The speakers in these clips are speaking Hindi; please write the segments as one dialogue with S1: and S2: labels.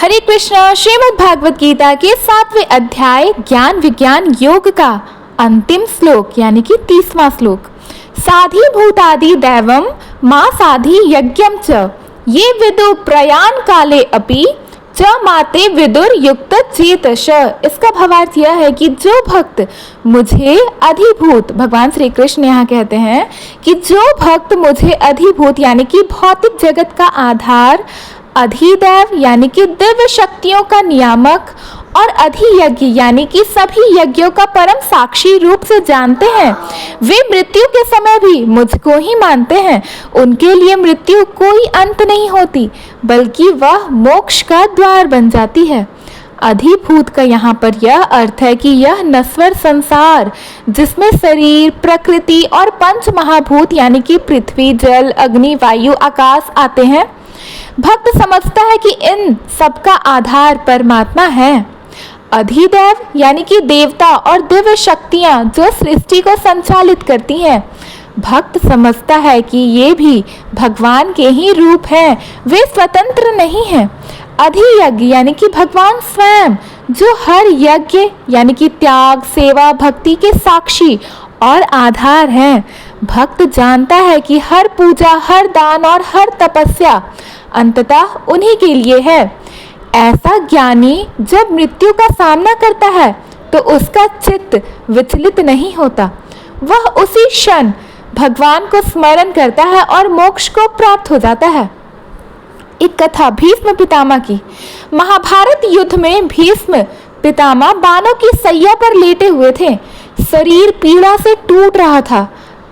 S1: हरे कृष्ण। श्रीमद् भागवत गीता के 7वें अध्याय ज्ञान विज्ञान योग का अंतिम श्लोक यानी कि 30वां श्लोक। साधी भूतादि दैवम मां साधी यज्ञम च ये विदु प्रयाण काले अपि च माते विदुर युक्त चेतश। इसका भावार्थ यह है कि जो भक्त मुझे अधिभूत, भगवान श्री कृष्ण यहाँ कहते हैं कि जो भक्त मुझे अधिभूत यानी कि भौतिक जगत का आधार, अधिदैव यानी कि दिव्य शक्तियों का नियामक और अधियज्ञ यानी कि सभी यज्ञों का परम साक्षी रूप से जानते हैं, वे मृत्यु के समय भी मुझको ही मानते हैं। उनके लिए मृत्यु कोई अंत नहीं होती बल्कि वह मोक्ष का द्वार बन जाती है। अधिभूत का यहाँ पर यह अर्थ है कि यह नश्वर संसार जिसमें शरीर, प्रकृति और पंच महाभूत यानी कि पृथ्वी, जल, अग्नि, वायु, आकाश आते हैं, भक्त समझता है कि इन सबका आधार परमात्मा है। अधिदैव यानी कि देवता और दिव्य शक्तियां जो सृष्टि को संचालित करती हैं, भक्त समझता है कि ये भी भगवान के ही रूप हैं, वे स्वतंत्र नहीं हैं। अधियज्ञ यानी कि भगवान स्वयं जो हर यज्ञ यानी कि त्याग, सेवा, भक्ति के साक्षी और आधार हैं। भक्त जानता है कि हर पूजा, हर दान और हर तपस्या अंततः उन्हीं के लिए है। ऐसा ज्ञानी जब मृत्यु का सामना करता है तो उसका चित्त विचलित नहीं होता, वह उसी क्षण भगवान को स्मरण करता है और मोक्ष को प्राप्त हो जाता है। एक कथा भीष्म पितामह की। महाभारत युद्ध में भीष्म पितामह बाणों की सैया पर लेटे हुए थे। शरीर पीड़ा से टूट रहा था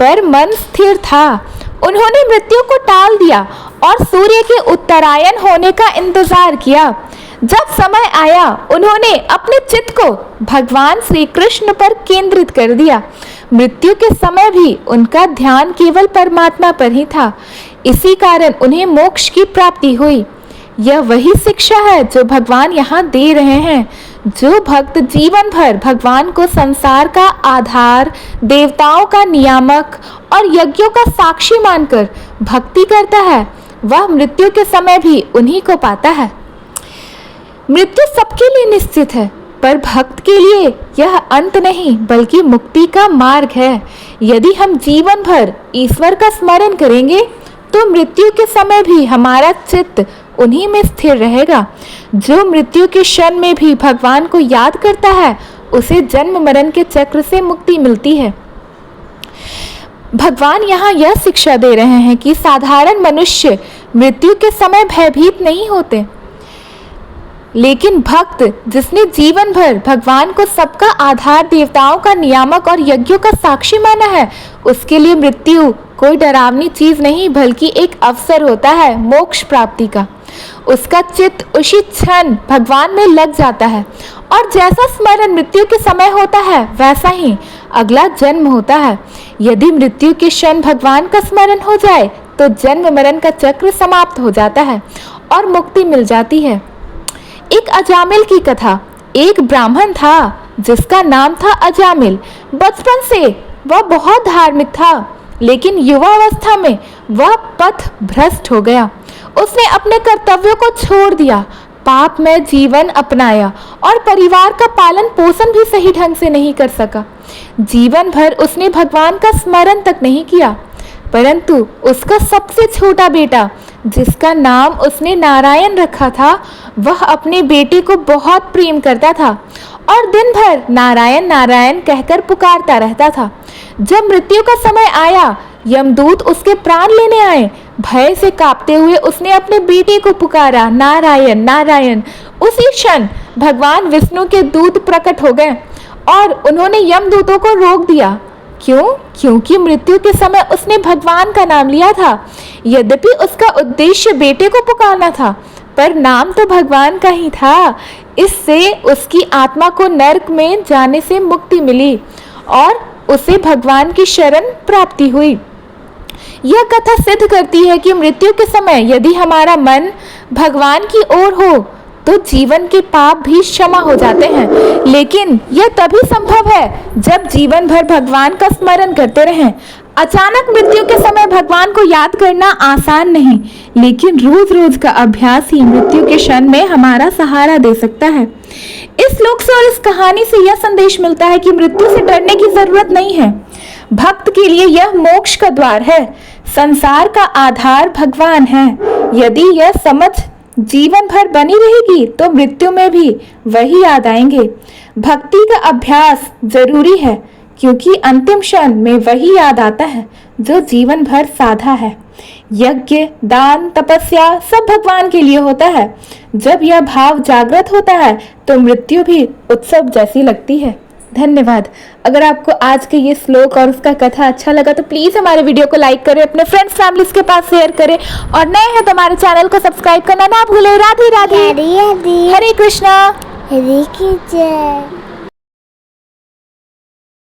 S1: पर मन स्थिर था। उन्होंने मृत्यु को टाल दिया और सूर्य के उत्तरायण होने का इंतजार किया। जब समय आया उन्होंने अपने चित्त को भगवान श्री कृष्ण पर केंद्रित कर दिया। मृत्यु के समय भी उनका ध्यान केवल परमात्मा पर ही था, इसी कारण उन्हें मोक्ष की प्राप्ति हुई। यह वही शिक्षा है जो भगवान यहाँ दे रहे हैं। जो भक्त जीवन भर भगवान को संसार का आधार, देवताओं का नियामक और यज्ञों का साक्षी मानकर भक्ति करता है, वह मृत्यु के समय भी उन्हीं को पाता है। मृत्यु सबके लिए निश्चित है पर भक्त के लिए यह अंत नहीं बल्कि मुक्ति का मार्ग है। यदि हम जीवन भर ईश्वर का स्मरण करेंगे तो मृत्यु के समय भी हमारा चित्त उन्हीं में स्थिर रहेगा। जो मृत्यु के क्षण में भी भगवान को याद करता है उसे जन्म मरण के चक्र से मुक्ति मिलती है। भगवान यहाँ यह शिक्षा दे रहे हैं कि साधारण मनुष्य मृत्यु के समय भयभीत नहीं होते, लेकिन भक्त जिसने जीवन भर भगवान को सबका आधार, देवताओं का नियामक और यज्ञों का साक्षी माना है, उसके लिए मृत्यु कोई डरावनी चीज नहीं बल्कि एक अवसर होता है मोक्ष प्राप्ति का। उसका चित्त उसी क्षण भगवान में लग जाता है और जैसा स्मरण मृत्यु के समय होता है वैसा ही अगला जन्म होता है। यदि मृत्यु के क्षण भगवान का स्मरण हो जाए तो जन्म मरण का चक्र समाप्त हो जाता है और मुक्ति मिल जाती है। एक अजामिल की कथा। एक ब्राह्मण था जिसका नाम था अजामिल। बचपन से वह बहुत धार्मिक था, लेकिन युवावस्था में वह पथ भ्रष्ट हो गया। उसने अपने कर्तव्यों को छोड़ दिया, पाप में जीवन अपनाया और परिवार का पालन पोषण भी सही ढंग से नहीं कर सका। जीवन भर उसने भगवान का स्मरण तक नहीं किया, परंतु उसका सबसे छोटा बेटा जिसका नाम उसने नारायण रखा था, वह अपने बेटे को बहुत प्रेम करता था और दिन भर नारायण नारायण कहकर पुकारता रहता था। जब मृत्यु का समय आया, यमदूत उसके प्राण लेने आए। भय से कांपते हुए उसने अपने बेटे को पुकारा, नारायण नारायण। उसी क्षण भगवान विष्णु के दूत प्रकट हो गए और उन्होंने यमदूतों को रोक दिया। क्यों? क्योंकि मृत्यु के समय उसने भगवान का नाम लिया था। यद्यपि उसका उद्देश्य बेटे को पुकारना था, पर नाम तो भगवान का ही था। इससे उसकी आत्मा को नरक में जाने से मुक्ति मिली और उसे भगवान की शरण प्राप्ति हुई। यह कथा सिद्ध करती है कि मृत्यु के समय यदि हमारा मन भगवान की ओर हो तो जीवन के पाप भी क्षमा हो जाते हैं। लेकिन यह तभी संभव है जब जीवन भर भगवान का स्मरण करते रहें। अचानक मृत्यु के समय भगवान को याद करना आसान नहीं, लेकिन रोज रोज का अभ्यास ही मृत्यु के क्षण में हमारा सहारा दे सकता है। इस श्लोक से और इस कहानी से यह संदेश मिलता है कि मृत्यु से डरने की जरूरत नहीं है। भक्त के लिए यह मोक्ष का द्वार है। संसार का आधार भगवान है। यदि यह समझ जीवन भर बनी रहेगी तो मृत्यु में भी वही याद आएंगे। भक्ति का अभ्यास जरूरी है, क्योंकि अंतिम क्षण में वही याद आता है जो जीवन भर साधा है। यज्ञ, दान, तपस्या सब भगवान के लिए होता है। जब यह भाव जागृत होता है तो मृत्यु भी उत्सव जैसी लगती है। धन्यवाद। अगर आपको आज के ये श्लोक और उसका कथा अच्छा लगा तो प्लीज हमारे वीडियो को लाइक करें, अपने फ्रेंड्स फैमिलीज के पास शेयर करें, और नए हैं तो हमारे चैनल को सब्सक्राइब करना ना भूलें। राधे राधे।
S2: हरे
S1: हरे कृष्णा।
S2: हरे की जय।